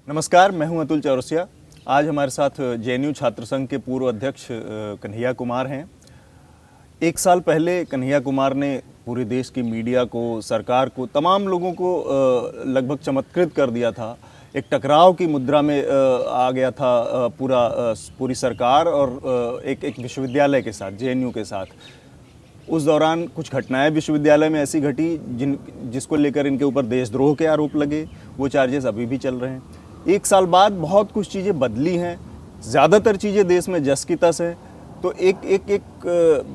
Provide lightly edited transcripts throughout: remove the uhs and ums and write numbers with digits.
नमस्कार, मैं हूं अतुल चौरसिया। आज हमारे साथ जेएनयू छात्र संघ के पूर्व अध्यक्ष कन्हैया कुमार हैं। एक साल पहले कन्हैया कुमार ने पूरे देश की मीडिया को, सरकार को, तमाम लोगों को लगभग चमत्कृत कर दिया था। एक टकराव की मुद्रा में आ गया था पूरी सरकार और एक विश्वविद्यालय के साथ, जेएनयू के साथ। उस दौरान कुछ घटनाएं विश्वविद्यालय में ऐसी घटी जिसको लेकर इनके ऊपर देशद्रोह के आरोप लगे। वो चार्जेस अभी भी चल रहे हैं। एक साल बाद बहुत कुछ चीज़ें बदली हैं, ज़्यादातर चीज़ें देश में जस की तस है। तो एक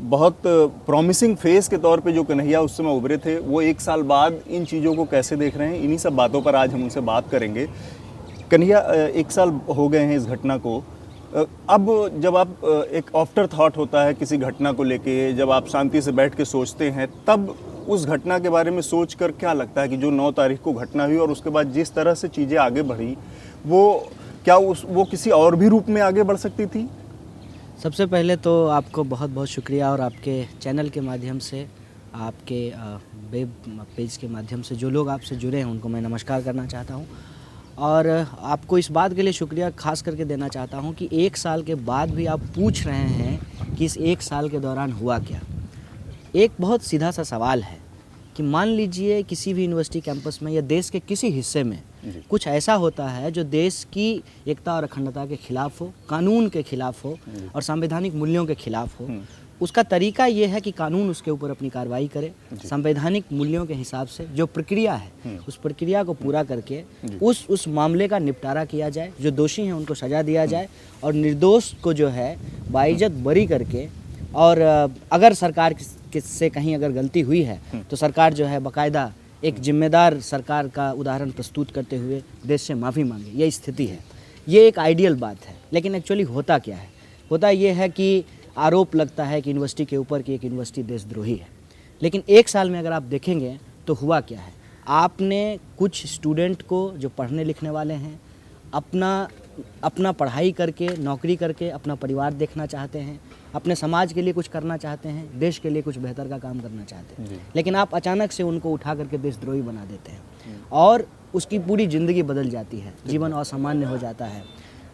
बहुत प्रॉमिसिंग फेस के तौर पे जो कन्हैया उस समय उभरे थे, वो एक साल बाद इन चीज़ों को कैसे देख रहे हैं, इन्हीं सब बातों पर आज हम उनसे बात करेंगे। कन्हैया, एक साल हो गए हैं इस घटना को। अब जब आप एक आफ्टर थॉट होता है किसी घटना को लेके, जब आप शांति से बैठ के सोचते हैं, तब उस घटना के बारे में सोचकर क्या लगता है कि जो 9 तारीख को घटना हुई और उसके बाद जिस तरह से चीज़ें आगे बढ़ी, वो किसी और भी रूप में आगे बढ़ सकती थी? सबसे पहले तो आपको बहुत बहुत शुक्रिया, और आपके चैनल के माध्यम से, आपके वेब पेज के माध्यम से जो लोग आपसे जुड़े हैं उनको मैं नमस्कार करना चाहता हूं। और आपको इस बात के लिए शुक्रिया खास करके देना चाहता हूं कि एक साल के बाद भी आप पूछ रहे हैं कि इस एक साल के दौरान हुआ क्या। एक बहुत सीधा सा सवाल है कि मान लीजिए किसी भी यूनिवर्सिटी कैंपस में या देश के किसी हिस्से में कुछ ऐसा होता है जो देश की एकता और अखंडता के खिलाफ हो, कानून के खिलाफ हो और संवैधानिक मूल्यों के खिलाफ हो। उसका तरीका ये है कि कानून उसके ऊपर अपनी कार्रवाई करे, संवैधानिक मूल्यों के हिसाब से जो प्रक्रिया है उस प्रक्रिया को पूरा करके उस मामले का निपटारा किया जाए। जो दोषी हैं उनको सजा दिया जाए और निर्दोष को जो है बाइज्जत बरी करके, और अगर सरकार से कहीं अगर गलती हुई है तो सरकार जो है बाकायदा एक जिम्मेदार सरकार का उदाहरण प्रस्तुत करते हुए देश से माफ़ी मांगे। ये स्थिति है। ये एक आइडियल बात है, लेकिन एक्चुअली होता क्या है? होता ये है कि आरोप लगता है कि यूनिवर्सिटी के ऊपर कि एक यूनिवर्सिटी देशद्रोही है। लेकिन एक साल में अगर आप देखेंगे तो हुआ क्या है? आपने कुछ स्टूडेंट को जो पढ़ने लिखने वाले हैं, अपना पढ़ाई करके, नौकरी करके अपना परिवार देखना चाहते हैं, अपने समाज के लिए कुछ करना चाहते हैं, देश के लिए कुछ बेहतर का काम करना चाहते हैं, लेकिन आप अचानक से उनको उठा करके देशद्रोही बना देते हैं और उसकी पूरी ज़िंदगी बदल जाती है। जीवन असामान्य हो जाता है,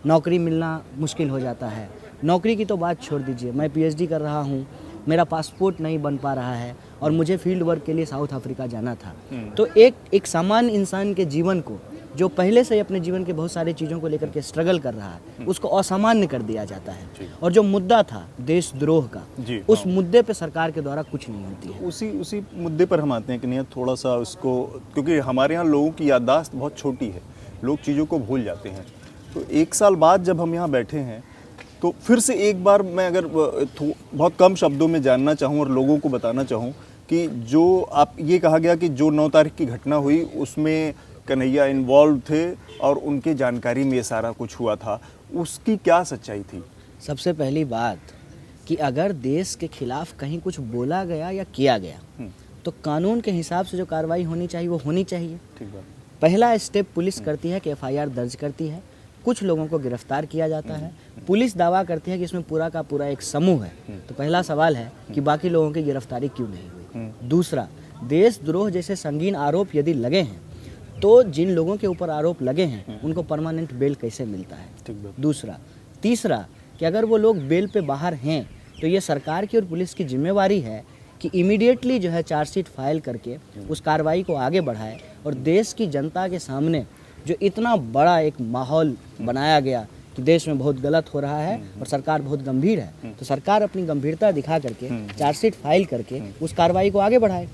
नौकरी मिलना मुश्किल हो जाता है। नौकरी की तो बात छोड़ दीजिए, मैं पीएचडी कर रहा हूँ, मेरा पासपोर्ट नहीं बन पा रहा है और मुझे फील्ड वर्क के लिए साउथ अफ्रीका जाना था। तो एक सामान्य इंसान के जीवन को, जो पहले से ही अपने जीवन के बहुत सारी चीज़ों को लेकर के स्ट्रगल कर रहा है, उसको असामान्य कर दिया जाता है। और जो मुद्दा था देशद्रोह का, उस मुद्दे पे सरकार के द्वारा कुछ नहीं होती है। उसी मुद्दे पर हम आते हैं कि नहीं, थोड़ा सा उसको, क्योंकि हमारे यहाँ लोगों की याददाश्त बहुत छोटी है, लोग चीज़ों को भूल जाते हैं। तो एक साल बाद जब हम यहाँ बैठे हैं तो फिर से एक बार मैं अगर बहुत कम शब्दों में जानना चाहूँ और लोगों को बताना चाहूँ कि जो आप ये कहा गया कि जो 9 तारीख की घटना हुई उसमें कन्हैया इन्वॉल्व थे और उनके जानकारी में ये सारा कुछ हुआ था, उसकी क्या सच्चाई थी? सबसे पहली बात कि अगर देश के खिलाफ कहीं कुछ बोला गया या किया गया तो कानून के हिसाब से जो कार्रवाई होनी चाहिए वो होनी चाहिए। ठीक बात। पहला स्टेप पुलिस करती है कि एफआईआर दर्ज करती है, कुछ लोगों को गिरफ्तार किया जाता है। पुलिस दावा करती है कि इसमें पूरा का पूरा एक समूह है। तो पहला सवाल है कि बाकी लोगों की गिरफ्तारी क्यों नहीं हुई? दूसरा, देशद्रोह जैसे संगीन आरोप यदि लगे हैं तो जिन लोगों के ऊपर आरोप लगे हैं उनको परमानेंट बेल कैसे मिलता है? दूसरा। तीसरा, कि अगर वो लोग बेल पे बाहर हैं तो ये सरकार की और पुलिस की जिम्मेवारी है कि इमीडिएटली जो है चार्जशीट फाइल करके उस कार्रवाई को आगे बढ़ाए और देश की जनता के सामने जो इतना बड़ा एक माहौल बनाया गया कि देश में बहुत गलत हो रहा है और सरकार बहुत गंभीर है, तो सरकार अपनी गंभीरता दिखा करके चार्जशीट फाइल करके उस कार्रवाई को आगे बढ़ाए।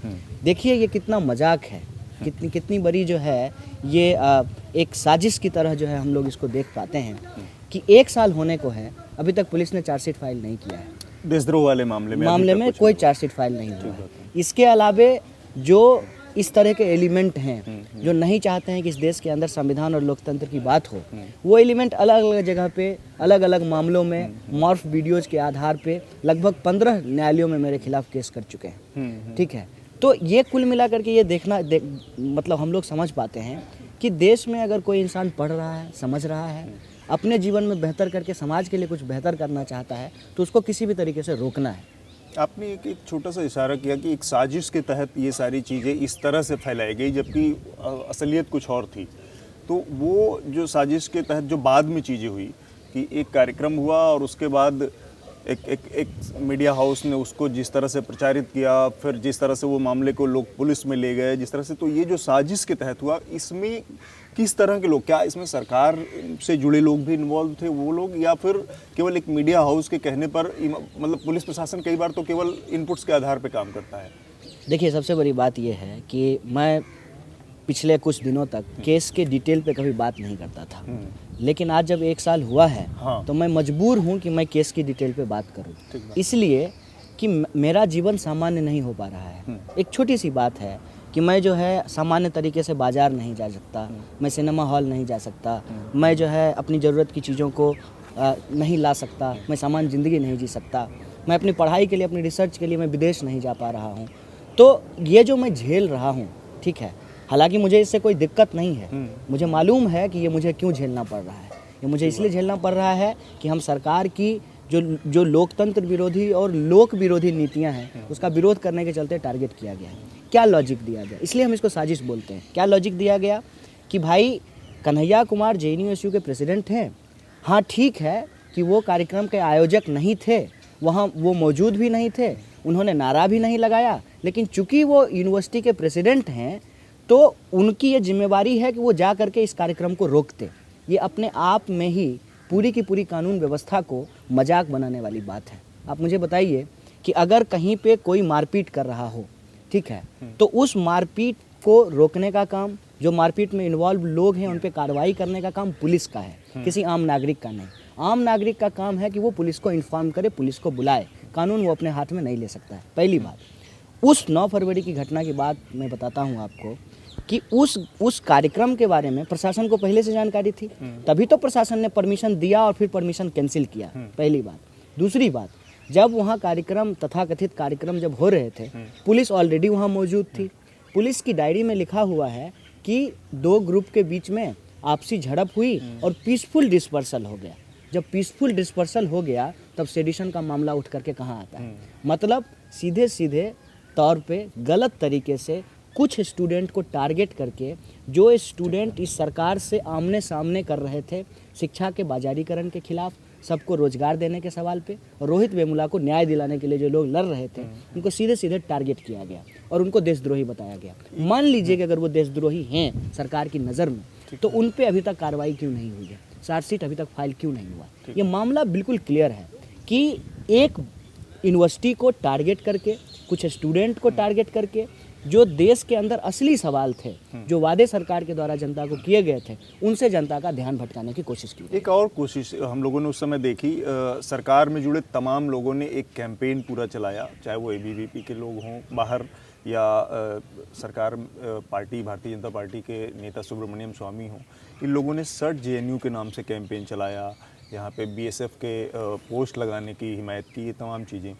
देखिए ये कितना मजाक है, कितनी बड़ी जो है ये एक साजिश की तरह जो है हम लोग इसको देख पाते हैं कि एक साल होने को है, अभी तक पुलिस ने चार्जशीट फाइल नहीं किया है। देशद्रोह वाले मामले में कोई चार्जशीट फाइल नहीं हुआ है। इसके अलावे जो इस तरह के एलिमेंट हैं जो नहीं चाहते हैं कि इस देश के अंदर संविधान और लोकतंत्र की बात हो, वो एलिमेंट अलग अलग जगह पे अलग अलग मामलों में मॉर्फ वीडियोज के आधार पे लगभग 15 न्यायालयों में मेरे खिलाफ केस कर चुके हैं। ठीक है, तो ये कुल मिला करके ये मतलब हम लोग समझ पाते हैं कि देश में अगर कोई इंसान पढ़ रहा है, समझ रहा है, अपने जीवन में बेहतर करके समाज के लिए कुछ बेहतर करना चाहता है, तो उसको किसी भी तरीके से रोकना है। आपने एक छोटा सा इशारा किया कि एक साजिश के तहत ये सारी चीज़ें इस तरह से फैलाई गई, जबकि असलियत कुछ और थी। तो वो जो साजिश के तहत जो बाद में चीज़ें हुई कि एक कार्यक्रम हुआ और उसके बाद एक मीडिया हाउस ने उसको जिस तरह से प्रचारित किया, फिर जिस तरह से वो मामले को लोग पुलिस में ले गए, जिस तरह से, तो ये जो साजिश के तहत हुआ, इसमें किस तरह के लोग, क्या इसमें सरकार से जुड़े लोग भी इन्वॉल्व थे, वो लोग, या फिर केवल एक मीडिया हाउस के कहने पर, मतलब पुलिस प्रशासन कई बार तो केवल इनपुट्स के आधार पर काम करता है? देखिए, सबसे बड़ी बात यह है कि मैं पिछले कुछ दिनों तक केस के डिटेल पे कभी बात नहीं करता था, लेकिन आज जब 1 साल हुआ है हाँ। तो मैं मजबूर हूँ कि मैं केस की डिटेल पे बात करूँ, इसलिए कि मेरा जीवन सामान्य नहीं हो पा रहा है। एक छोटी सी बात है कि मैं जो है सामान्य तरीके से बाज़ार नहीं जा सकता, मैं सिनेमा हॉल नहीं जा सकता, मैं जो है अपनी ज़रूरत की चीज़ों को नहीं ला सकता, मैं सामान्य ज़िंदगी नहीं जी सकता, मैं अपनी पढ़ाई के लिए, अपनी रिसर्च के लिए मैं विदेश नहीं जा पा रहा हूँ। तो ये जो मैं झेल रहा हूँ, ठीक है, हालांकि मुझे इससे कोई दिक्कत नहीं है, मुझे मालूम है कि ये मुझे क्यों झेलना पड़ रहा है। ये मुझे इसलिए झेलना पड़ रहा है कि हम सरकार की जो लोकतंत्र विरोधी और लोक विरोधी नीतियां हैं, उसका विरोध करने के चलते टारगेट किया गया है। क्या लॉजिक दिया गया, इसलिए हम इसको साजिश बोलते हैं। क्या लॉजिक दिया गया कि भाई कन्हैया कुमार JNU-SU के प्रेसिडेंट हैं, हाँ ठीक है कि वो कार्यक्रम के आयोजक नहीं थे, वहाँ वो मौजूद भी नहीं थे, उन्होंने नारा भी नहीं लगाया, लेकिन चूंकि वो यूनिवर्सिटी के प्रेसिडेंट हैं तो उनकी ये जिम्मेवारी है कि वो जा करके इस कार्यक्रम को रोकते। ये अपने आप में ही पूरी की पूरी कानून व्यवस्था को मजाक बनाने वाली बात है। आप मुझे बताइए कि अगर कहीं पे कोई मारपीट कर रहा हो, ठीक है, तो उस मारपीट को रोकने का काम, जो मारपीट में इन्वॉल्व लोग हैं उन पे कार्रवाई करने का काम पुलिस का है, किसी आम नागरिक का नहीं। आम नागरिक का काम है कि वो पुलिस को इन्फॉर्म करे, पुलिस को बुलाए, कानून वो अपने हाथ में नहीं ले सकता है। पहली बात। उस 9 फरवरी की घटना की बात मैं बताता हूँ आपको कि उस कार्यक्रम के बारे में प्रशासन को पहले से जानकारी थी, तभी तो प्रशासन ने परमिशन दिया और फिर परमिशन कैंसिल किया। पहली बात। दूसरी बात, जब वहाँ कार्यक्रम, तथाकथित कार्यक्रम जब हो रहे थे, पुलिस ऑलरेडी वहाँ मौजूद थी। पुलिस की डायरी में लिखा हुआ है कि 2 ग्रुप के बीच में आपसी झड़प हुई और पीसफुल डिस्पर्सल हो गया। जब पीसफुल डिस्पर्सल हो गया तब सेडिशन का मामला उठ करके कहाँ आता है? मतलब सीधे सीधे तौर पे गलत तरीके से कुछ स्टूडेंट को टारगेट करके, जो स्टूडेंट इस सरकार से आमने सामने कर रहे थे शिक्षा के बाजारीकरण के खिलाफ, सबको रोजगार देने के सवाल पे, और रोहित वेमुला को न्याय दिलाने के लिए जो लोग लड़ रहे थे, उनको सीधे सीधे टारगेट किया गया और उनको देशद्रोही बताया गया। मान लीजिए कि अगर वो देशद्रोही हैं सरकार की नज़र में, तो उन पे अभी तक कार्रवाई क्यों नहीं हुई है? चार्जशीट अभी तक फाइल क्यों नहीं हुआ? ये मामला बिल्कुल क्लियर है कि एक यूनिवर्सिटी को टारगेट करके, कुछ स्टूडेंट को टारगेट करके, जो देश के अंदर असली सवाल थे, जो वादे सरकार के द्वारा जनता को किए गए थे, उनसे जनता का ध्यान भटकाने की कोशिश की। एक और कोशिश हम लोगों ने उस समय देखी, सरकार में जुड़े तमाम लोगों ने एक कैंपेन पूरा चलाया, चाहे वो ABVP के लोग हों बाहर, या सरकार पार्टी, भारतीय जनता पार्टी के नेता सुब्रमण्यम स्वामी हों। इन लोगों ने सर्च JNU के नाम से कैंपेन चलाया, यहाँ पे BSF के पोस्ट लगाने की हिमायत की, ये तमाम चीज़ें।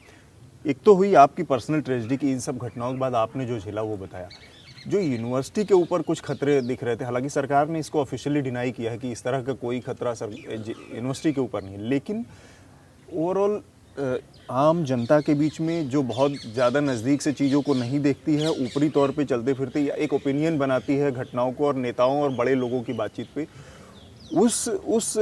एक तो हुई आपकी पर्सनल ट्रेजेडी की, इन सब घटनाओं के बाद आपने जो झेला वो बताया। जो यूनिवर्सिटी के ऊपर कुछ खतरे दिख रहे थे, हालांकि सरकार ने इसको ऑफिशियली डिनाई किया है कि इस तरह का कोई खतरा यूनिवर्सिटी के ऊपर नहीं, लेकिन ओवरऑल आम जनता के बीच में जो बहुत ज़्यादा नज़दीक से चीज़ों को नहीं देखती है, ऊपरी तौर पे चलते फिरते या एक ओपिनियन बनाती है घटनाओं को और नेताओं और बड़े लोगों की बातचीत पे, उस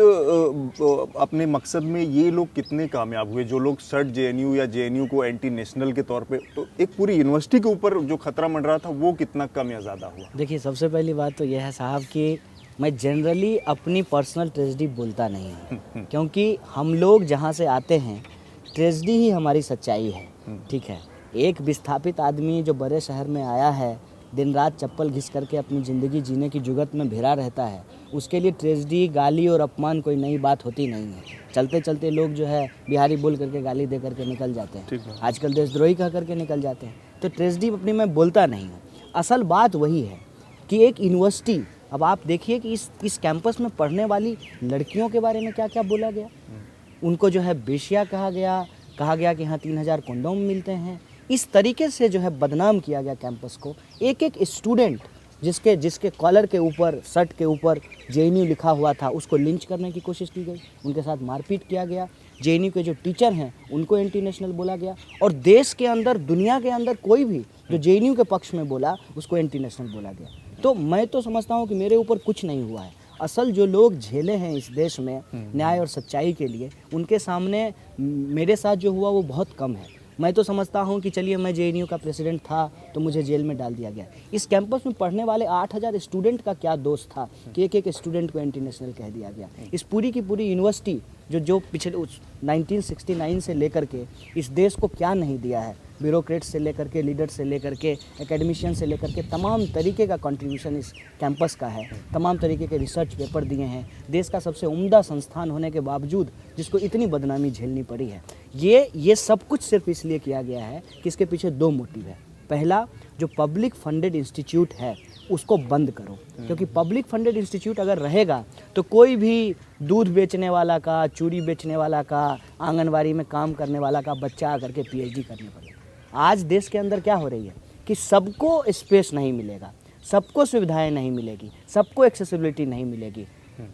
अपने मकसद में ये लोग कितने कामयाब हुए? जो लोग सर्च JNU या JNU को एंटी नेशनल के तौर पे, तो एक पूरी यूनिवर्सिटी के ऊपर जो खतरा मंडरा था वो कितना कम या ज़्यादा हुआ? देखिए, सबसे पहली बात तो यह है साहब कि मैं जनरली अपनी पर्सनल ट्रेजेडी बोलता नहीं हूँ, क्योंकि हम लोग जहाँ से आते हैं ट्रेजेडी ही हमारी सच्चाई है, ठीक है। एक विस्थापित आदमी जो बड़े शहर में आया है, दिन रात चप्पल घिस करके अपनी ज़िंदगी जीने की जुगत में भिड़ा रहता है, उसके लिए ट्रेजेडी, गाली और अपमान कोई नई बात होती नहीं है। चलते चलते लोग जो है बिहारी बोल करके, गाली दे करके निकल जाते हैं, आजकल देशद्रोही कह करके निकल जाते हैं। तो ट्रेजेडी अपनी मैं बोलता नहीं हूँ। असल बात वही है कि एक यूनिवर्सिटी, अब आप देखिए कि इस कैंपस में पढ़ने वाली लड़कियों के बारे में क्या क्या बोला गया। उनको जो है बेशिया कहा गया कि यहाँ 3000 कंडोम मिलते हैं। इस तरीके से जो है बदनाम किया गया कैंपस को। एक एक स्टूडेंट जिसके कॉलर के ऊपर, शर्ट के ऊपर JNU लिखा हुआ था, उसको लिंच करने की कोशिश की गई, उनके साथ मारपीट किया गया। JNU के जो टीचर हैं उनको एंटी नेशनल बोला गया, और देश के अंदर, दुनिया के अंदर कोई भी जो JNU के पक्ष में बोला उसको एंटी नेशनल बोला गया। तो मैं तो समझता हूँ कि मेरे ऊपर कुछ नहीं हुआ है। असल जो लोग झेले हैं इस देश में न्याय और सच्चाई के लिए, उनके सामने मेरे साथ जो हुआ वो बहुत कम है। मैं तो समझता हूँ कि चलिए मैं जेएनयू का प्रेसिडेंट था तो मुझे जेल में डाल दिया गया। इस कैंपस में पढ़ने वाले 8000 स्टूडेंट का क्या दोष था कि एक एक स्टूडेंट को एंटी नेशनल कह दिया गया। इस पूरी की पूरी यूनिवर्सिटी जो पिछले 1969 से लेकर के इस देश को क्या नहीं दिया है, ब्यूरोक्रेट्स से लेकर के, लीडर से लेकर के, एकेडमिशियन से लेकर के, तमाम तरीके का कंट्रीब्यूशन इस कैंपस का है। तमाम तरीके के रिसर्च पेपर दिए हैं। देश का सबसे उम्दा संस्थान होने के बावजूद जिसको इतनी बदनामी झेलनी पड़ी है, ये सब कुछ सिर्फ इसलिए किया गया है कि इसके पीछे दो मोटिव है। पहला, जो पब्लिक फंडेड इंस्टीट्यूट है उसको बंद करो, क्योंकि पब्लिक फंडेड इंस्टीट्यूट अगर रहेगा तो कोई भी दूध बेचने वाला का, चूड़ी बेचने वाला का, आंगनवाड़ी में काम करने वाला का बच्चा आकर के पीएचडी करने पड़ेगा। आज देश के अंदर क्या हो रही है कि सबको स्पेस नहीं मिलेगा, सबको सुविधाएं नहीं मिलेगी, सबको एक्सेसिबिलिटी नहीं मिलेगी।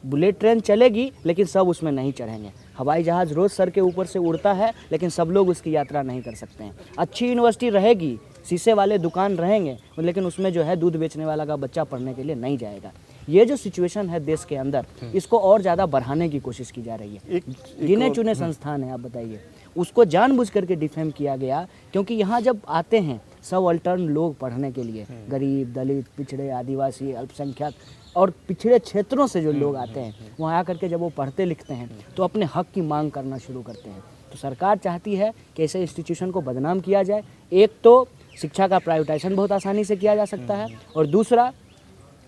बुलेट ट्रेन चलेगी लेकिन सब उसमें नहीं चढ़ेंगे। हवाई जहाज़ रोज़ सर के ऊपर से उड़ता है लेकिन सब लोग उसकी यात्रा नहीं कर सकते हैं। अच्छी यूनिवर्सिटी रहेगी, शीशे वाले दुकान रहेंगे, लेकिन उसमें जो है दूध बेचने वाला का बच्चा पढ़ने के लिए नहीं जाएगा। ये जो सिचुएशन है देश के अंदर, इसको और ज़्यादा बढ़ाने की कोशिश की जा रही है। गिने चुने संस्थान है, आप बताइए, उसको जानबूझ करके डिफेम किया गया, क्योंकि यहाँ जब आते हैं सब अल्टर्न लोग पढ़ने के लिए, गरीब, दलित, पिछड़े, आदिवासी, अल्पसंख्यक और पिछड़े क्षेत्रों से जो लोग आते हैं, वहाँ आकर के जब वो पढ़ते लिखते हैं तो अपने हक की मांग करना शुरू करते हैं। तो सरकार चाहती है कि ऐसे इंस्टीट्यूशन को बदनाम किया जाए। एक तो शिक्षा का प्राइवेटाइजेशन बहुत आसानी से किया जा सकता है, और दूसरा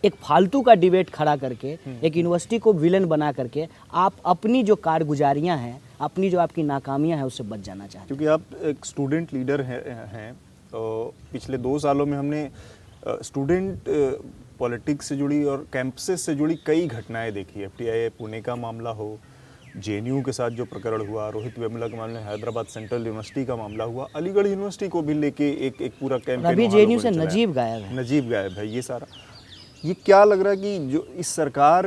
एक फालतू का डिबेट खड़ा करके एक यूनिवर्सिटी को विलेन बना करके आप अपनी जो कारगुजारियां हैं, अपनी जो आपकी नाकामियां हैं, उससे बच जाना चाहते हैं। क्योंकि आप एक स्टूडेंट लीडर हैं, तो पिछले 2 सालों में हमने स्टूडेंट पॉलिटिक्स से जुड़ी और कैंपसेस से जुड़ी कई घटनाएं देखी। एफटीआई पुणे का मामला हो, जेएनयू के साथ जो प्रकरण हुआ, रोहित वेमुला के मामले में हैदराबाद सेंट्रल यूनिवर्सिटी का मामला हुआ, अलीगढ़ यूनिवर्सिटी को भी लेके एक पूरा कैंपेन। अभी जेएनयू से नजीब गायब है। ये सारा, ये क्या लग रहा है कि जो इस सरकार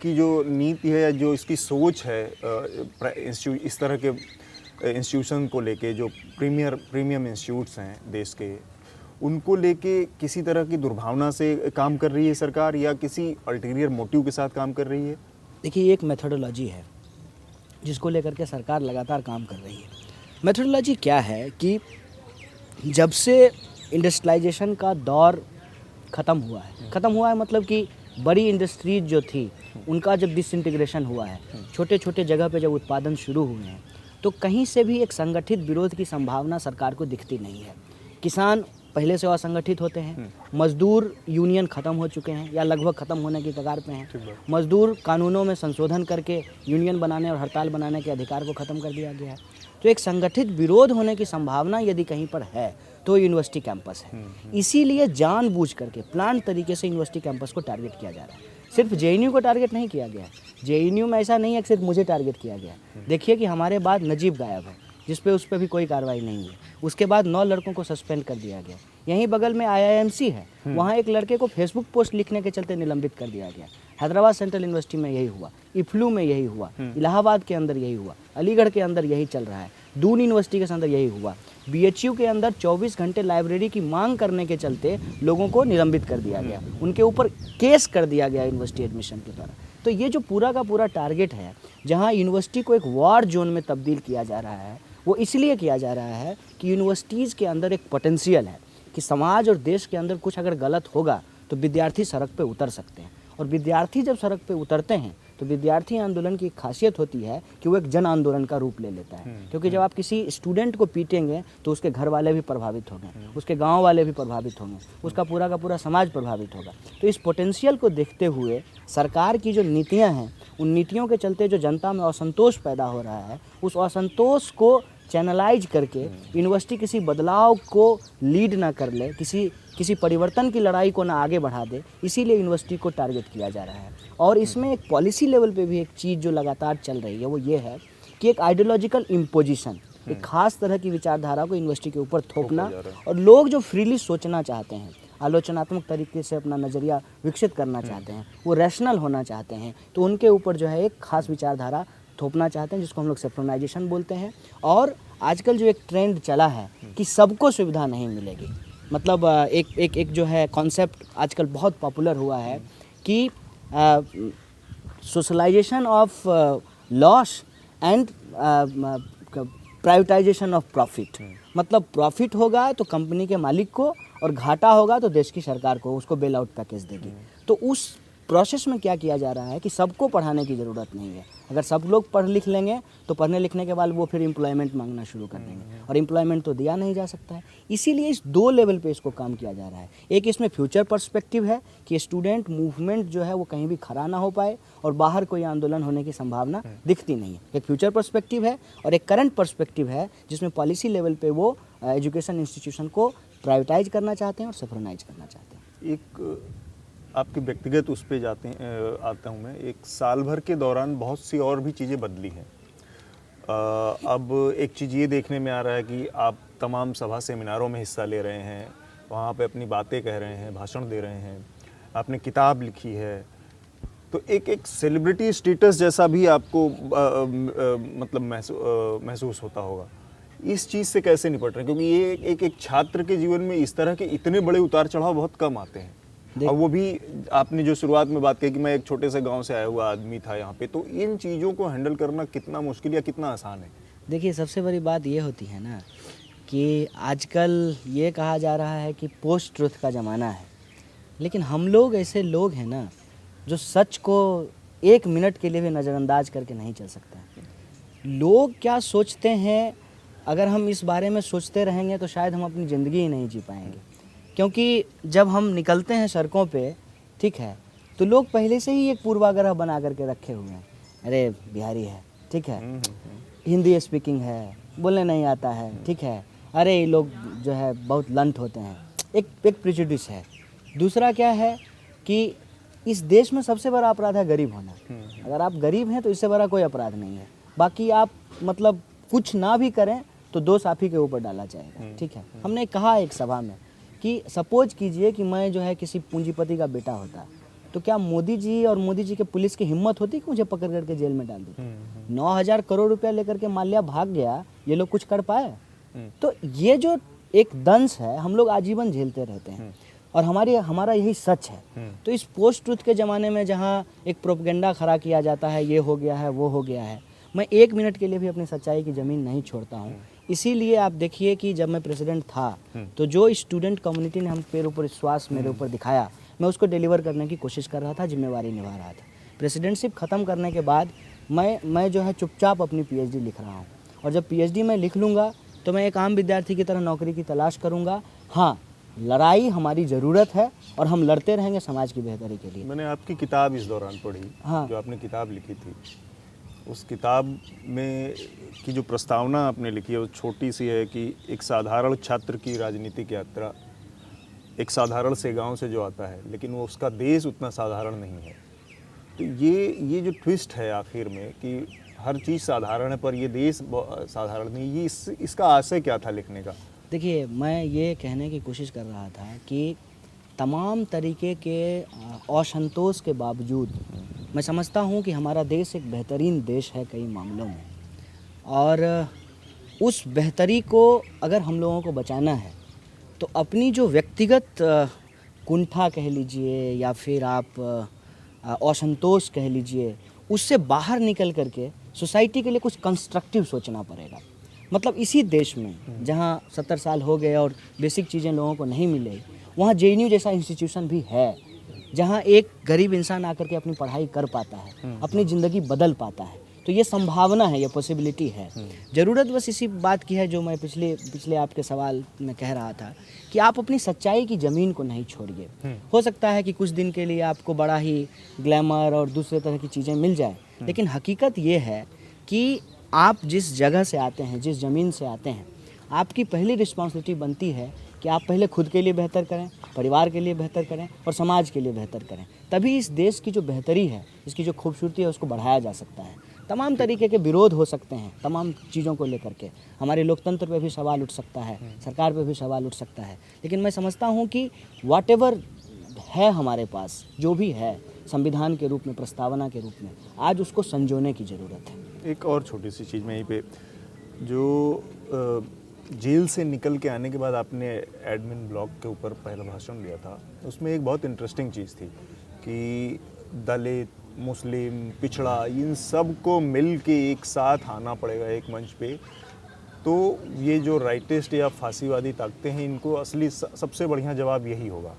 की जो नीति है या जो इसकी सोच है इस तरह के इंस्टीट्यूशन को लेके, जो प्रीमियम इंस्टीट्यूट्स हैं देश के, उनको लेके किसी तरह की दुर्भावना से काम कर रही है सरकार, या किसी अल्टीरियर मोटिव के साथ काम कर रही है? देखिए, एक मेथोडोलॉजी है जिसको लेकर के सरकार लगातार काम कर रही है। मेथोडोलॉजी क्या है कि जब से इंडस्ट्रियलाइजेशन का दौर ख़त्म हुआ है मतलब कि बड़ी इंडस्ट्रीज जो थी उनका जब डिसइंटीग्रेशन हुआ है, छोटे छोटे जगह पे जब उत्पादन शुरू हुए हैं, तो कहीं से भी एक संगठित विरोध की संभावना सरकार को दिखती नहीं है। किसान पहले से असंगठित होते हैं, मजदूर यूनियन ख़त्म हो चुके हैं या लगभग ख़त्म होने की कगार पे हैं, मजदूर कानूनों में संशोधन करके यूनियन बनाने और हड़ताल बनाने के अधिकार को ख़त्म कर दिया गया है। तो एक संगठित विरोध होने की संभावना यदि कहीं पर है तो यूनिवर्सिटी कैंपस है। इसीलिए जानबूझ करके प्लान तरीके से यूनिवर्सिटी कैंपस को टारगेट किया जा रहा है। सिर्फ जेएनयू को टारगेट नहीं किया गया है। जेएनयू में ऐसा नहीं है कि सिर्फ मुझे टारगेट किया गया है। देखिए कि हमारे बाद नजीब गायब है, जिस पे उस पर भी कोई कार्रवाई नहीं है। उसके बाद 9 लड़कों को सस्पेंड कर दिया गया। यहीं बगल में आईआईएमसी है, वहाँ एक लड़के को फेसबुक पोस्ट लिखने के चलते निलंबित कर दिया गया। हैदराबाद सेंट्रल यूनिवर्सिटी में यही हुआ, इफ्लू में यही हुआ, इलाहाबाद के अंदर यही हुआ, अलीगढ़ के अंदर यही चल रहा है, दून यूनिवर्सिटी के अंदर यही हुआ। बीएचयू के अंदर 24 घंटे लाइब्रेरी की मांग करने के चलते लोगों को निलंबित कर दिया गया, उनके ऊपर केस कर दिया गया यूनिवर्सिटी एडमिशन के द्वारा। तो ये जो पूरा का पूरा टारगेट है, जहाँ यूनिवर्सिटी को एक वार जोन में तब्दील किया जा रहा है, वो इसलिए किया जा रहा है कि यूनिवर्सिटीज़ के अंदर एक पोटेंशियल है कि समाज और देश के अंदर कुछ अगर गलत होगा तो विद्यार्थी सड़क पे उतर सकते हैं। और विद्यार्थी जब सड़क पे उतरते हैं तो विद्यार्थी आंदोलन की खासियत होती है कि वो एक जन आंदोलन का रूप ले लेता है। क्योंकि जब आप किसी स्टूडेंट को पीटेंगे तो उसके घर वाले भी प्रभावित होंगे, उसके गांव वाले भी प्रभावित होंगे, उसका पूरा का पूरा समाज प्रभावित होगा। तो इस पोटेंशियल को देखते हुए सरकार की जो नीतियां हैं, उन नीतियों के चलते जो जनता में असंतोष पैदा हो रहा है, उस असंतोष को चैनलाइज करके यूनिवर्सिटी किसी बदलाव को लीड ना कर ले, किसी परिवर्तन की लड़ाई को ना आगे बढ़ा दे, इसीलिए यूनिवर्सिटी को टारगेट किया जा रहा है। और इसमें एक पॉलिसी लेवल पे भी एक चीज़ जो लगातार चल रही है वो ये है कि एक आइडियोलॉजिकल इम्पोजिशन, एक खास तरह की विचारधारा को यूनिवर्सिटी के ऊपर थोपना, और लोग जो फ्रीली सोचना चाहते हैं, आलोचनात्मक तरीके से अपना नज़रिया विकसित करना चाहते हैं, वो रैशनल होना चाहते हैं, तो उनके ऊपर जो है एक खास विचारधारा थोपना चाहते हैं, जिसको हम लोग सेफ्रोनाइजेशन बोलते हैं। और आजकल जो एक ट्रेंड चला है कि सबको सुविधा नहीं मिलेगी, मतलब एक जो है कॉन्सेप्ट आजकल बहुत पॉपुलर हुआ है कि socialisation of loss and privatisation of profit. मतलब प्रॉफिट होगा तो कंपनी के मालिक को और घाटा होगा तो देश की सरकार को, उसको बेल आउट पैकेज देगी। तो उस प्रोसेस में क्या किया जा रहा है कि सबको पढ़ाने की ज़रूरत नहीं है। अगर सब लोग पढ़ लिख लेंगे तो पढ़ने लिखने के बाद वो फिर एम्प्लॉयमेंट मांगना शुरू कर देंगे, और एम्प्लॉयमेंट तो दिया नहीं जा सकता है। इसीलिए इस दो लेवल पे इसको काम किया जा रहा है। एक इसमें फ्यूचर पर्सपेक्टिव है कि स्टूडेंट मूवमेंट जो है वो कहीं भी खड़ा ना हो पाए और बाहर कोई आंदोलन होने की संभावना दिखती नहीं है। एक फ्यूचर पर्सपेक्टिव है, और एक करंट पर्सपेक्टिव है जिसमें पॉलिसी लेवल पे वो एजुकेशन इंस्टीट्यूशन को प्राइवेटाइज करना चाहते हैं और सेफ्रोनाइज करना चाहते हैं। एक आपके व्यक्तिगत उस पे आता हूँ मैं। एक साल भर के दौरान बहुत सी और भी चीज़ें बदली हैं। अब एक चीज़ ये देखने में आ रहा है कि आप तमाम सभा सेमिनारों में हिस्सा ले रहे हैं, वहाँ पे अपनी बातें कह रहे हैं, भाषण दे रहे हैं, आपने किताब लिखी है, तो एक सेलिब्रिटी स्टेटस जैसा भी आपको मतलब महसूस होता होगा। इस चीज़ से कैसे निपट रहे हैं? क्योंकि ये एक छात्र के जीवन में इस तरह के इतने बड़े उतार चढ़ाव बहुत कम आते हैं। और वो भी आपने जो शुरुआत में बात की कि मैं एक छोटे से गांव से आया हुआ आदमी था यहाँ पे, तो इन चीज़ों को हैंडल करना कितना मुश्किल या कितना आसान है? देखिए, सबसे बड़ी बात ये होती है ना कि आजकल ये कहा जा रहा है कि पोस्ट ट्रुथ का ज़माना है, लेकिन हम लोग ऐसे लोग हैं ना जो सच को एक मिनट के लिए भी नज़रअंदाज करके नहीं चल सकते। लोग क्या सोचते हैं, अगर हम इस बारे में सोचते रहेंगे तो शायद हम अपनी ज़िंदगी ही नहीं जी पाएंगे। क्योंकि जब हम निकलते हैं सड़कों पे, ठीक है, तो लोग पहले से ही एक पूर्वाग्रह बना करके रखे हुए हैं। अरे बिहारी है, ठीक है, हिंदी स्पीकिंग है, बोलने नहीं आता है, ठीक है, अरे ये लोग जो है बहुत लंट होते हैं। एक प्रेजुडिस है। दूसरा क्या है कि इस देश में सबसे बड़ा अपराध है गरीब होना। अगर आप गरीब हैं तो इससे बड़ा कोई अपराध नहीं है। बाकी आप मतलब कुछ ना भी करें तो दोष आप ही के ऊपर डाला जाएगा, ठीक है। हमने कहा एक सभा में कि सपोज कीजिए कि मैं जो है किसी पूंजीपति का बेटा होता, तो क्या मोदी जी और मोदी जी के पुलिस की हिम्मत होती कि मुझे पकड़ करके जेल में डाल देते? 9,000 करोड़ रुपया लेकर के माल्या भाग गया, ये लोग कुछ कर पाए? तो ये जो एक दंश है हम लोग आजीवन झेलते रहते हैं, और हमारा यही सच है। तो इस पोस्ट ट्रुथ के ज़माने में जहाँ एक प्रोपेगेंडा खड़ा किया जाता है, ये हो गया है, वो हो गया है, मैं एक मिनट के लिए भी अपनी सच्चाई की ज़मीन नहीं छोड़ता हूँ। इसीलिए आप देखिए कि जब मैं प्रेसिडेंट था तो जो स्टूडेंट कम्युनिटी ने हम पे ऊपर विश्वास मेरे ऊपर दिखाया, मैं उसको डिलीवर करने की कोशिश कर रहा था, जिम्मेवारी निभा रहा था। प्रेसिडेंटशिप ख़त्म करने के बाद मैं जो है चुपचाप अपनी पीएचडी लिख रहा हूँ, और जब पीएचडी मैं लिख लूँगा तो मैं एक आम विद्यार्थी की तरह नौकरी की तलाश करूँगा। हाँ, लड़ाई हमारी ज़रूरत है और हम लड़ते रहेंगे समाज की बेहतरी के लिए। मैंने आपकी किताब इस दौरान पढ़ी, हाँ। जो आपने किताब लिखी थी, उस किताब में की जो प्रस्तावना आपने लिखी है वो छोटी सी है कि एक साधारण छात्र की राजनीतिक यात्रा, एक साधारण से गांव से जो आता है, लेकिन वो उसका देश उतना साधारण नहीं है। तो ये जो ट्विस्ट है आखिर में कि हर चीज़ साधारण है पर ये देश साधारण नहीं, ये इसका आशय क्या था लिखने का? देखिए, मैं ये कहने की कोशिश कर रहा था कि तमाम तरीके के असंतोष के बावजूद मैं समझता हूँ कि हमारा देश एक बेहतरीन देश है कई मामलों में, और उस बेहतरी को अगर हम लोगों को बचाना है तो अपनी जो व्यक्तिगत कुंठा कह लीजिए या फिर आप असंतोष कह लीजिए, उससे बाहर निकल करके सोसाइटी के लिए कुछ कंस्ट्रक्टिव सोचना पड़ेगा। मतलब इसी देश में जहाँ 70 साल हो गए और बेसिक चीज़ें लोगों को नहीं मिले, वहाँ जेएनयू जैसा इंस्टीट्यूशन भी है जहाँ एक गरीब इंसान आकर के अपनी पढ़ाई कर पाता है, अपनी ज़िंदगी बदल पाता है। तो ये संभावना है, ये पॉसिबिलिटी है। ज़रूरत बस इसी बात की है जो मैं पिछले आपके सवाल में कह रहा था कि आप अपनी सच्चाई की ज़मीन को नहीं छोड़िए। हो सकता है कि कुछ दिन के लिए आपको बड़ा ही ग्लैमर और दूसरे तरह की चीज़ें मिल जाए, लेकिन हकीकत ये है कि आप जिस जगह से आते हैं, जिस ज़मीन से आते हैं, आपकी पहली रिस्पॉन्सिबिलिटी बनती है कि आप पहले खुद के लिए बेहतर करें, परिवार के लिए बेहतर करें और समाज के लिए बेहतर करें। तभी इस देश की जो बेहतरी है, इसकी जो खूबसूरती है, उसको बढ़ाया जा सकता है। तमाम तरीके के विरोध हो सकते हैं तमाम चीज़ों को लेकर के, हमारे लोकतंत्र पे भी सवाल उठ सकता है, सरकार पे भी सवाल उठ सकता है, लेकिन मैं समझता हूँ कि व्हाटएवर है हमारे पास, जो भी है संविधान के रूप में, प्रस्तावना के रूप में, आज उसको संजोने की ज़रूरत है। एक और छोटी सी चीज़ में यहीं पे, जो जेल से निकल के आने के बाद आपने एडमिन ब्लॉक के ऊपर पहला भाषण दिया था, उसमें एक बहुत इंटरेस्टिंग चीज़ थी कि दलित, मुस्लिम, पिछड़ा, इन सब को मिल के एक साथ आना पड़ेगा एक मंच पे। तो ये जो राइटिस्ट या फांसीवादी ताकतें हैं, इनको असली सबसे बढ़िया जवाब यही होगा।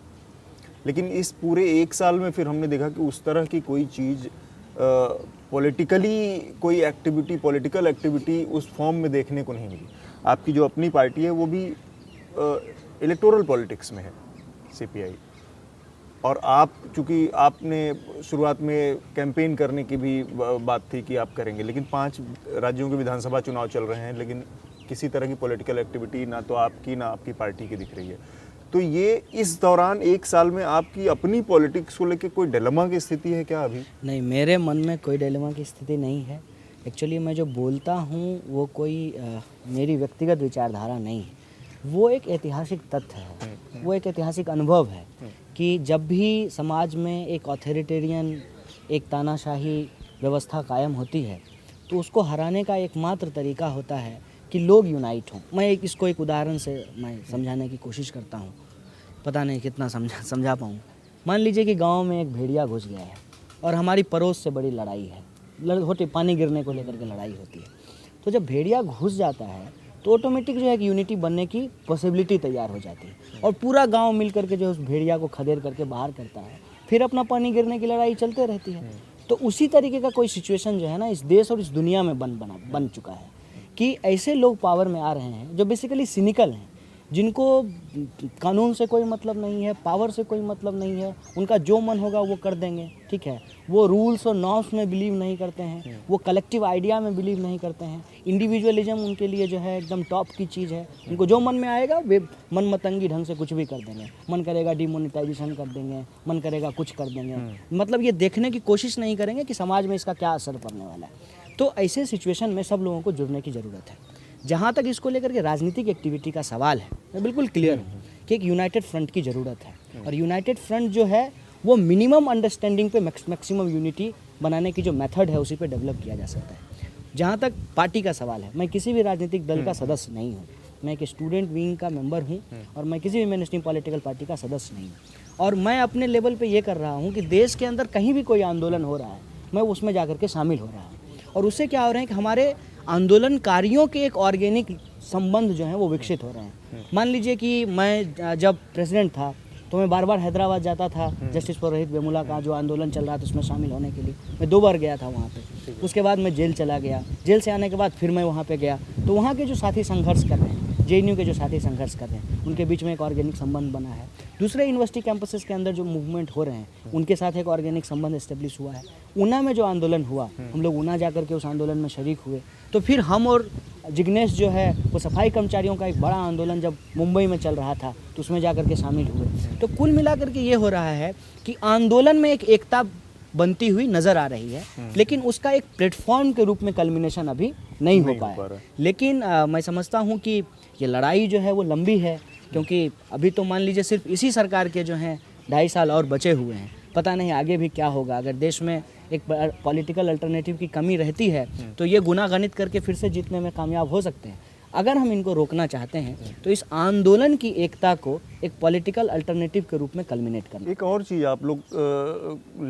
लेकिन इस पूरे एक साल में फिर हमने देखा कि उस तरह की कोई चीज़ पॉलिटिकली कोई एक्टिविटी, पॉलिटिकल एक्टिविटी उस फॉर्म में देखने को नहीं मिली। आपकी जो अपनी पार्टी है वो भी इलेक्टोरल पॉलिटिक्स में है, सीपीआई, और आप चूँकि आपने शुरुआत में कैंपेन करने की भी बात थी कि आप करेंगे, लेकिन 5 राज्यों के विधानसभा चुनाव चल रहे हैं, लेकिन किसी तरह की पॉलिटिकल एक्टिविटी ना तो आपकी ना आपकी पार्टी की दिख रही है। तो ये इस दौरान एक साल में आपकी अपनी पॉलिटिक्स को लेकर कोई डिलेमा की स्थिति है क्या अभी? नहीं, मेरे मन में कोई डिलेमा की स्थिति नहीं है। एक्चुअली मैं जो बोलता हूँ वो कोई मेरी व्यक्तिगत विचारधारा नहीं है, वो एक ऐतिहासिक तथ्य है, वो एक ऐतिहासिक अनुभव है कि जब भी समाज में एक ऑथोरिटेरियन, एक तानाशाही व्यवस्था कायम होती है तो उसको हराने का एकमात्र तरीका होता है कि लोग यूनाइट हों। मैं इसको एक उदाहरण से मैं समझाने की कोशिश करता हूँ, पता नहीं कितना समझा पाऊँ। मान लीजिए कि गांव में एक भेड़िया घुस गया है और हमारी पड़ोस से बड़ी लड़ाई है, होती पानी गिरने को लेकर के लड़ाई होती है। तो जब भेड़िया घुस जाता है तो ऑटोमेटिक जो है कि यूनिटी बनने की पॉसिबिलिटी तैयार हो जाती है और पूरा गांव मिल करके जो है उस भेड़िया को खदेड़ करके बाहर करता है, फिर अपना पानी गिरने की लड़ाई चलते रहती है। तो उसी तरीके का कोई सिचुएशन जो है ना इस देश और इस दुनिया में बन चुका है कि ऐसे लोग पावर में आ रहे हैं जो बेसिकली सिनिकल हैं, जिनको कानून से कोई मतलब नहीं है, पावर से कोई मतलब नहीं है, उनका जो मन होगा वो कर देंगे, ठीक है। वो रूल्स और नॉर्म्स में बिलीव नहीं करते हैं, वो कलेक्टिव आइडिया में बिलीव नहीं करते हैं। इंडिविजुअलिज्म उनके लिए जो है एकदम टॉप की चीज़ है। उनको जो मन में आएगा वे मन मतंगी ढंग से कुछ भी कर देंगे। मन करेगा डिमोनेटाइजेशन कर देंगे, मन करेगा कुछ कर देंगे। मतलब ये देखने की कोशिश नहीं करेंगे कि समाज में इसका क्या असर पड़ने वाला है। तो ऐसे सिचुएशन में सब लोगों को जुड़ने की ज़रूरत है। जहाँ तक इसको लेकर के राजनीतिक एक्टिविटी का सवाल है, मैं बिल्कुल क्लियर हूँ कि एक यूनाइटेड फ्रंट की ज़रूरत है और यूनाइटेड फ्रंट जो है वो मिनिमम अंडरस्टैंडिंग पे मैक्सिमम यूनिटी बनाने की जो मेथड है उसी पे डेवलप किया जा सकता है। जहाँ तक पार्टी का सवाल है, मैं किसी भी राजनीतिक दल का सदस्य नहीं हूँ, मैं एक स्टूडेंट विंग का मेंबर हूँ और मैं किसी भी मेनस्ट्रीम पॉलिटिकल पार्टी का सदस्य नहीं हूँ। और मैं अपने लेवल पे ये कर रहा हूँ कि देश के अंदर कहीं भी कोई आंदोलन हो रहा है, मैं उसमें जा कर के शामिल हो रहा हूँ और उससे क्या हो रहा है कि हमारे आंदोलनकारियों के एक ऑर्गेनिक संबंध जो हैं वो विकसित हो रहे हैं। मान लीजिए कि मैं जब प्रेसिडेंट था तो मैं बार बार हैदराबाद जाता था जस्टिस फॉर रोहित वेमुला का जो आंदोलन चल रहा था उसमें शामिल होने के लिए। मैं 2 बार गया था वहाँ पे। उसके बाद मैं जेल चला गया, जेल से आने के बाद फिर मैं वहाँ पे गया। तो वहाँ के जो साथी संघर्ष कर रहे हैं, जेएनयू के जो साथी संघर्ष कर रहे हैं, उनके बीच में एक ऑर्गेनिक संबंध बना है। दूसरे यूनिवर्सिटी कैंपसेस के अंदर जो मूवमेंट हो रहे हैं उनके साथ एक ऑर्गेनिक संबंध एस्टेब्लिश हुआ है। ऊना में जो आंदोलन हुआ, हम लोग ऊना जा कर के उस आंदोलन में शरीक हुए। तो फिर हम और जिग्नेश जो है वो सफाई कर्मचारियों का एक बड़ा आंदोलन जब मुंबई में चल रहा था तो उसमें जा कर के शामिल हुए। तो कुल मिलाकर के ये हो रहा है कि आंदोलन में एक एकता बनती हुई नज़र आ रही है, लेकिन उसका एक प्लेटफॉर्म के रूप में कल्मिनेशन अभी नहीं हो पाया। लेकिन मैं समझता हूँ कि ये लड़ाई जो है वो लंबी है, क्योंकि अभी तो मान लीजिए सिर्फ इसी सरकार के जो हैं 2.5 साल और बचे हुए हैं। पता नहीं आगे भी क्या होगा। अगर देश में एक पॉलिटिकल अल्टरनेटिव की कमी रहती है तो ये गुना गणित करके फिर से जीतने में कामयाब हो सकते हैं। अगर हम इनको रोकना चाहते हैं तो इस आंदोलन की एकता को एक पॉलिटिकल अल्टरनेटिव के रूप में कल्मिनेट करना। एक और चीज़ आप लोग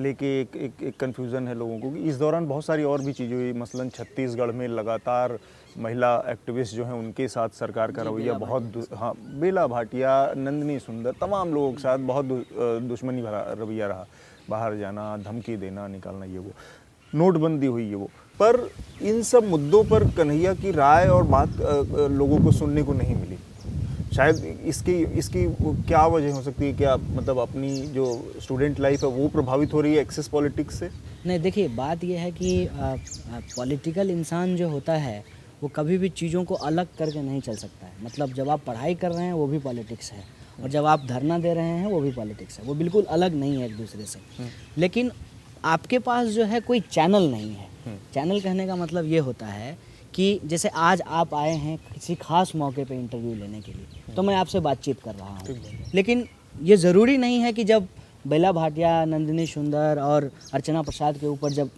लेके एक कन्फ्यूज़न है लोगों को कि इस दौरान बहुत सारी और भी चीज़ें हुई। मसलन छत्तीसगढ़ में लगातार महिला एक्टिविस्ट जो हैं उनके साथ सरकार का रवैया बहुत, हाँ, बेला भाटिया, नंदिनी सुंदर, तमाम लोगों के साथ बहुत दुश्मनी भरा रवैया रहा। बाहर जाना, धमकी देना, निकालना, ये वो, नोटबंदी हुई, ये वो। पर इन सब मुद्दों पर कन्हैया की राय और बात लोगों को सुनने को नहीं मिली। शायद इसकी क्या वजह हो सकती है? क्या मतलब अपनी जो स्टूडेंट लाइफ है वो प्रभावित हो रही है एक्सेस पॉलिटिक्स से? नहीं, देखिए बात यह है कि पॉलिटिकल इंसान जो होता है वो कभी भी चीज़ों को अलग करके नहीं चल सकता है। मतलब जब आप पढ़ाई कर रहे हैं वो भी पॉलिटिक्स है और जब आप धरना दे रहे हैं वो भी पॉलिटिक्स है। वो बिल्कुल अलग नहीं है एक दूसरे से। लेकिन आपके पास जो है कोई चैनल नहीं है। चैनल कहने का मतलब ये होता है कि जैसे आज आप आए हैं किसी खास मौके पे इंटरव्यू लेने के लिए, तो मैं आपसे बातचीत कर रहा हूँ। लेकिन ये ज़रूरी नहीं है कि जब बेला भाटिया, नंदिनी सुंदर और अर्चना प्रसाद के ऊपर जब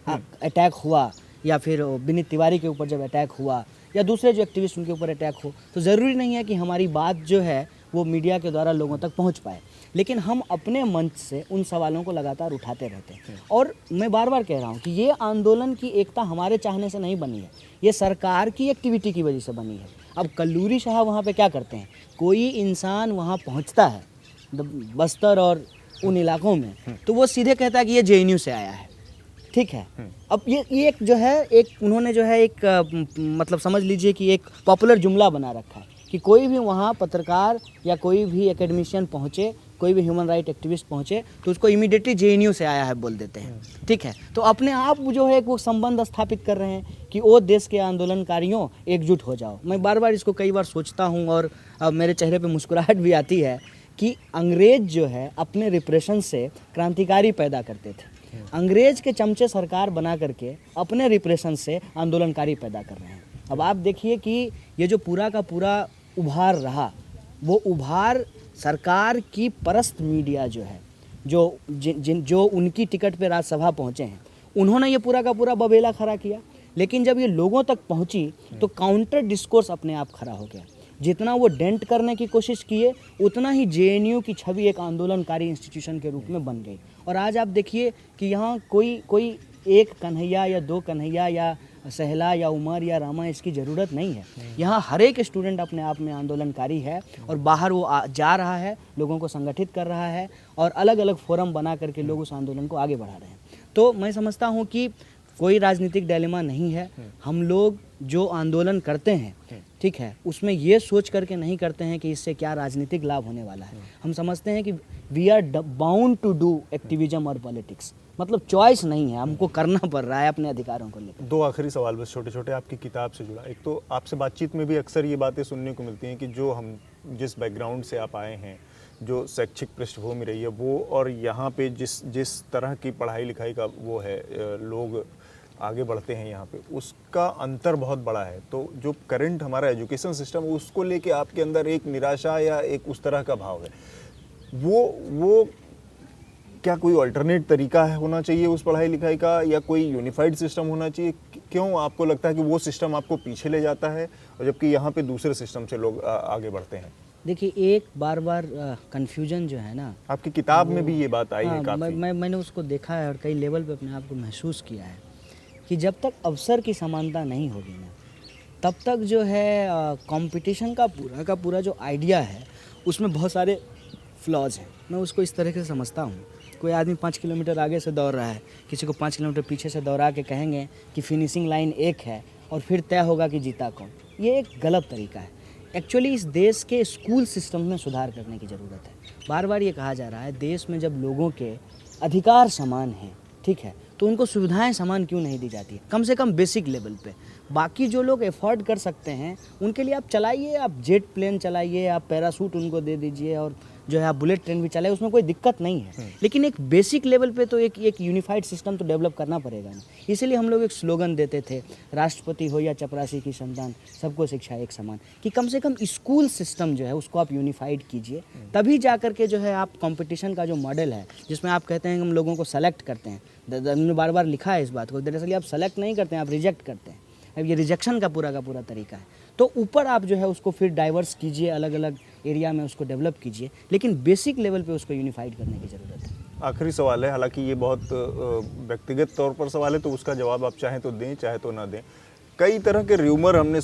अटैक हुआ या फिर विनीत तिवारी के ऊपर जब अटैक हुआ या दूसरे जो एक्टिविस्ट उनके ऊपर अटैक हो, तो ज़रूरी नहीं है कि हमारी बात जो है वो मीडिया के द्वारा लोगों तक पहुंच पाए। लेकिन हम अपने मंच से उन सवालों को लगातार उठाते रहते हैं। और मैं बार बार कह रहा हूं कि ये आंदोलन की एकता हमारे चाहने से नहीं बनी है, ये सरकार की एक्टिविटी की वजह से बनी है। अब कल्लूरी शाह वहाँ पे क्या करते हैं, कोई इंसान वहाँ पहुँचता है बस्तर और उन इलाकों में, तो वो सीधे कहता है कि ये जेएनयू से आया है, ठीक है। अब ये एक जो है, एक उन्होंने जो है एक मतलब समझ लीजिए कि एक पॉपुलर जुमला बना रखा है कि कोई भी वहाँ पत्रकार या कोई भी एकेडमिशियन पहुँचे, कोई भी ह्यूमन राइट एक्टिविस्ट पहुँचे, तो उसको इमीडिएटली जेएनयू से आया है बोल देते हैं, ठीक है। तो अपने आप जो है वो संबंध स्थापित कर रहे हैं कि वो देश के आंदोलनकारियों एकजुट हो जाओ। मैं बार बार इसको कई बार सोचता हूँ और अब मेरे चेहरे पे मुस्कुराहट भी आती है कि अंग्रेज जो है अपने रिप्रेशन से क्रांतिकारी पैदा करते थे। अंग्रेज के चमचे सरकार बना करके अपने रिप्रेशन से आंदोलनकारी पैदा कर रहे हैं। अब आप देखिए कि ये जो पूरा का पूरा उभार रहा, वो उभार सरकार की परस्त मीडिया जो है, जो उनकी टिकट पे राज्यसभा पहुँचे हैं, उन्होंने ये पूरा का पूरा बबेला खड़ा किया। लेकिन जब ये लोगों तक पहुँची तो काउंटर डिस्कोर्स अपने आप खड़ा हो गया। जितना वो डेंट करने की कोशिश किए, उतना ही जेएनयू की छवि एक आंदोलनकारी इंस्टीट्यूशन के रूप में बन गई। और आज आप देखिए कि यहाँ कोई एक कन्हैया या दो कन्हैया या सहला या उमर या रामा इसकी ज़रूरत नहीं है। यहाँ हर एक स्टूडेंट अपने आप में आंदोलनकारी है और बाहर वो जा रहा है, लोगों को संगठित कर रहा है और अलग अलग फोरम बना करके लोग उस आंदोलन को आगे बढ़ा रहे हैं। तो मैं समझता हूँ कि कोई राजनीतिक डायलेमा नहीं है। हम लोग जो आंदोलन करते हैं, ठीक है, उसमें ये सोच करके नहीं करते हैं कि इससे क्या राजनीतिक लाभ होने वाला है। हम समझते हैं कि we are bound to do activism और पॉलिटिक्स, मतलब चॉइस नहीं है, हमको करना पड़ रहा है अपने अधिकारों को लेकर। दो आखिरी सवाल बस छोटे छोटे आपकी किताब से जुड़ा। एक तो आपसे बातचीत में भी अक्सर ये बातें सुनने को मिलती हैं कि जो हम जिस बैकग्राउंड से आप आए हैं, जो शैक्षिक पृष्ठभूमि रही है वो, और यहाँ पे जिस तरह की पढ़ाई लिखाई का वो है, लोग आगे बढ़ते हैं यहाँ पे, उसका अंतर बहुत बड़ा है। तो जो करंट हमारा एजुकेशन सिस्टम है उसको लेके आपके अंदर एक निराशा या एक उस तरह का भाव है, वो क्या कोई अल्टरनेट तरीका है होना चाहिए उस पढ़ाई लिखाई का, या कोई यूनिफाइड सिस्टम होना चाहिए? क्यों आपको लगता है कि वो सिस्टम आपको पीछे ले जाता है और जबकि यहाँ पे दूसरे सिस्टम से लोग आगे बढ़ते हैं? देखिए, एक बार कन्फ्यूजन जो है ना, आपकी किताब में भी ये बात आई है काफी। मैंने उसको देखा है और कई लेवल पे अपने आप को महसूस किया है कि जब तक अवसर की समानता नहीं होगी ना, तब तक जो है कंपटीशन का पूरा जो आइडिया है उसमें बहुत सारे फ्लॉज हैं। मैं उसको इस तरह से समझता हूँ, कोई आदमी 5 किलोमीटर आगे से दौड़ रहा है, किसी को 5 किलोमीटर पीछे से दौड़ा के कहेंगे कि फिनिशिंग लाइन एक है और फिर तय होगा कि जीता कौन। ये एक गलत तरीका है। एक्चुअली इस देश के स्कूल सिस्टम में सुधार करने की ज़रूरत है। बार बार ये कहा जा रहा है, देश में जब लोगों के अधिकार समान हैं, ठीक है, तो उनको सुविधाएं समान क्यों नहीं दी जाती है, कम से कम बेसिक लेवल पे। बाकी जो लोग एफोर्ड कर सकते हैं उनके लिए आप चलाइए, आप जेट प्लेन चलाइए, आप पैरासूट उनको दे दीजिए और जो है आप बुलेट ट्रेन भी चलाइए, उसमें कोई दिक्कत नहीं है। लेकिन एक बेसिक लेवल पे तो एक यूनिफाइड सिस्टम तो डेवलप करना पड़ेगा ना। इसीलिए हम लोग एक स्लोगन देते थे, राष्ट्रपति हो या चपरासी की संतान, सबको शिक्षा एक समान, कि कम से कम स्कूल सिस्टम जो है उसको आप यूनिफाइड कीजिए, तभी जा करके जो है आप कंपटीशन का जो मॉडल है जिसमें आप कहते हैं कि हम लोगों को सेलेक्ट करते हैं, हमने बार बार लिखा है इस बात को, दरअसल आप सेलेक्ट नहीं करते हैं, आप रिजेक्ट करते हैं। अब ये रिजेक्शन का पूरा तरीका है। तो ऊपर आप जो है उसको फिर डाइवर्स कीजिए, अलग अलग एरिया में उसको डेवलप कीजिए, लेकिन बेसिक लेवल पे उसको यूनिफाइड करने की ज़रूरत है। आखिरी सवाल है, हालांकि ये बहुत व्यक्तिगत तौर पर सवाल है, तो उसका जवाब आप चाहें तो दें, चाहे तो ना दें। कई तरह के र्यूमर हमने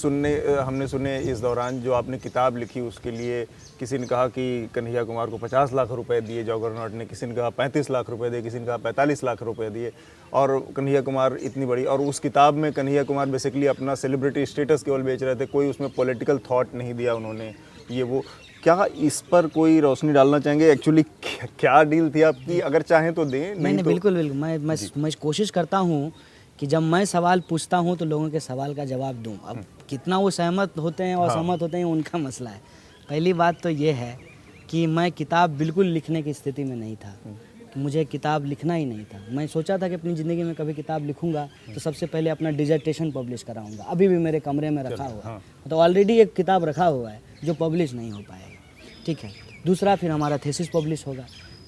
सुने इस दौरान। जो आपने किताब लिखी उसके लिए किसी ने कहा कि कन्हैया कुमार को 50 लाख रुपए दिए जगरनॉट ने, किसी ने कहा 35 लाख रुपए दिए, किसी ने कहा 45 लाख रुपए दिए, और कन्हैया कुमार इतनी बड़ी, और उस किताब में कन्हैया कुमार बेसिकली अपना सेलिब्रिटी स्टेटस केवल बेच रहे थे, कोई उसमें पॉलिटिकल थॉट नहीं दिया उन्होंने, ये वो। क्या इस पर कोई रोशनी डालना चाहेंगे? एक्चुअली क्या डील थी आपकी? अगर चाहें तो दें, नहीं तो बिल्कुल मैं कोशिश करता हूँ कि जब मैं सवाल पूछता हूँ तो लोगों के सवाल का जवाब दूँ। अब कितना वो सहमत होते हैं और असहमत होते हैं उनका मसला है। पहली बात तो ये है कि मैं किताब बिल्कुल लिखने की स्थिति में नहीं था, मुझे किताब लिखना ही नहीं था। मैं सोचा था कि अपनी ज़िंदगी में कभी किताब लिखूंगा तो सबसे पहले अपना डिजर्टेशन पब्लिश कराऊंगा, अभी भी मेरे कमरे में रखा हुआ है, तो ऑलरेडी एक किताब रखा हुआ है जो पब्लिश नहीं हो पाएगा, ठीक है। दूसरा फिर हमारा थीसिस पब्लिश होगा।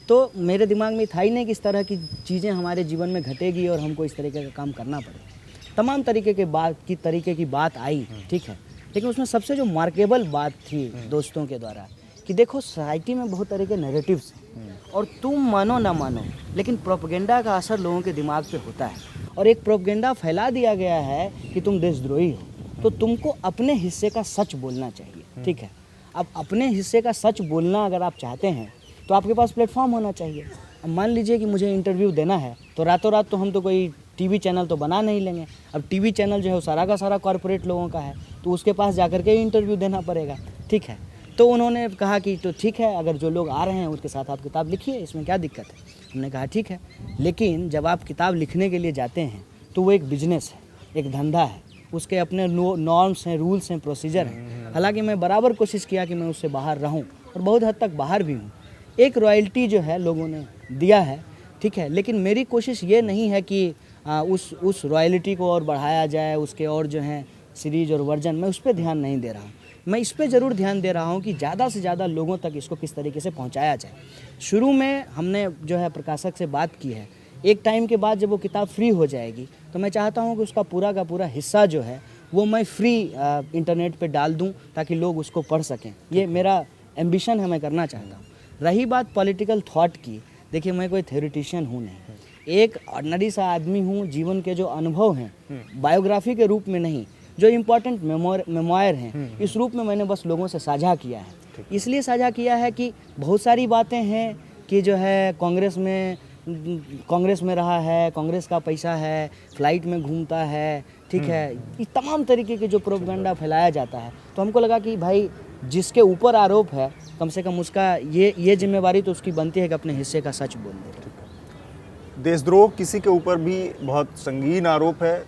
तो मेरे दिमाग में था ही नहीं कि इस तरह की चीज़ें हमारे जीवन में घटेगी और हमको इस तरीके का काम करना पड़ेगा। तमाम तरीके की बात आई, ठीक है, लेकिन उसमें सबसे जो मार्केबल बात थी दोस्तों के द्वारा कि कि देखो सोसाइटी में बहुत तरह के नैरेटिव्स हैं और तुम मानो ना मानो लेकिन प्रोपेगेंडा का असर लोगों के दिमाग पे होता है और एक प्रोपेगेंडा फैला दिया गया है कि तुम देशद्रोही हो, तो तुमको अपने हिस्से का सच बोलना चाहिए, ठीक है। अब अपने हिस्से का सच बोलना अगर आप चाहते हैं तो आपके पास प्लेटफॉर्म होना चाहिए। अब मान लीजिए कि मुझे इंटरव्यू देना है तो रातों रात तो हम तो कोई टीवी चैनल तो बना नहीं लेंगे। अब टीवी चैनल जो है वो सारा का सारा कॉरपोरेट लोगों का है, तो उसके पास जाकर के इंटरव्यू देना पड़ेगा, ठीक है। तो उन्होंने कहा कि तो ठीक है, अगर जो लोग आ रहे हैं उसके साथ आप किताब लिखिए, इसमें क्या दिक्कत है। हमने कहा ठीक है, लेकिन जब आप किताब लिखने के लिए जाते हैं तो वो एक बिजनेस है, एक धंधा है, उसके अपने नॉर्म्स हैं, रूल्स हैं, प्रोसीजर हैं। हालांकि मैं बराबर कोशिश किया कि मैं उससे बाहर रहूं और बहुत हद तक बाहर भी हूं। एक रॉयल्टी जो है लोगों ने दिया है, ठीक है, लेकिन मेरी कोशिश ये नहीं है कि उस रॉयल्टी को और बढ़ाया जाए, उसके और जो हैं सीरीज और वर्जन, मैं उस पर ध्यान नहीं दे रहा हूँ। मैं इस पे ज़रूर ध्यान दे रहा हूँ कि ज़्यादा से ज़्यादा लोगों तक इसको किस तरीके से पहुँचाया जाए। शुरू में हमने जो है प्रकाशक से बात की है, एक टाइम के बाद जब वो किताब फ्री हो जाएगी तो मैं चाहता हूँ कि उसका पूरा का पूरा हिस्सा जो है वो मैं फ्री इंटरनेट पे डाल दूँ ताकि लोग उसको पढ़ सकें। ये मेरा एम्बिशन है, मैं करना चाहता हूँ। रही बात पॉलिटिकल थॉट की, देखिए मैं कोई थ्योरिटिशियन हूँ नहीं, एक ऑर्डिनरी सा आदमी हूँ। जीवन के जो अनुभव हैं बायोग्राफी के रूप में नहीं, जो इम्पोर्टेंट मेमोयर हैं, इस रूप में मैंने बस लोगों से साझा किया है। इसलिए साझा किया है कि बहुत सारी बातें हैं कि जो है कांग्रेस में रहा है, कांग्रेस का पैसा है, फ्लाइट में घूमता है, ठीक है, ये तमाम तरीके के जो प्रोपेगेंडा फैलाया जाता है। तो हमको लगा कि भाई जिसके ऊपर आरोप है कम से कम उसका ये जिम्मेवारी तो उसकी बनती है कि अपने हिस्से का सच बोल दे। देशद्रोह किसी के ऊपर भी बहुत संगीन आरोप है।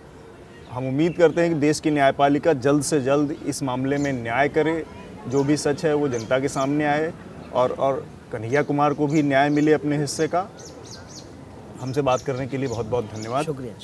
हम उम्मीद करते हैं कि देश की न्यायपालिका जल्द से जल्द इस मामले में न्याय करे, जो भी सच है वो जनता के सामने आए और कन्हैया कुमार को भी न्याय मिले अपने हिस्से का। हमसे बात करने के लिए बहुत बहुत धन्यवाद। शुक्रिया।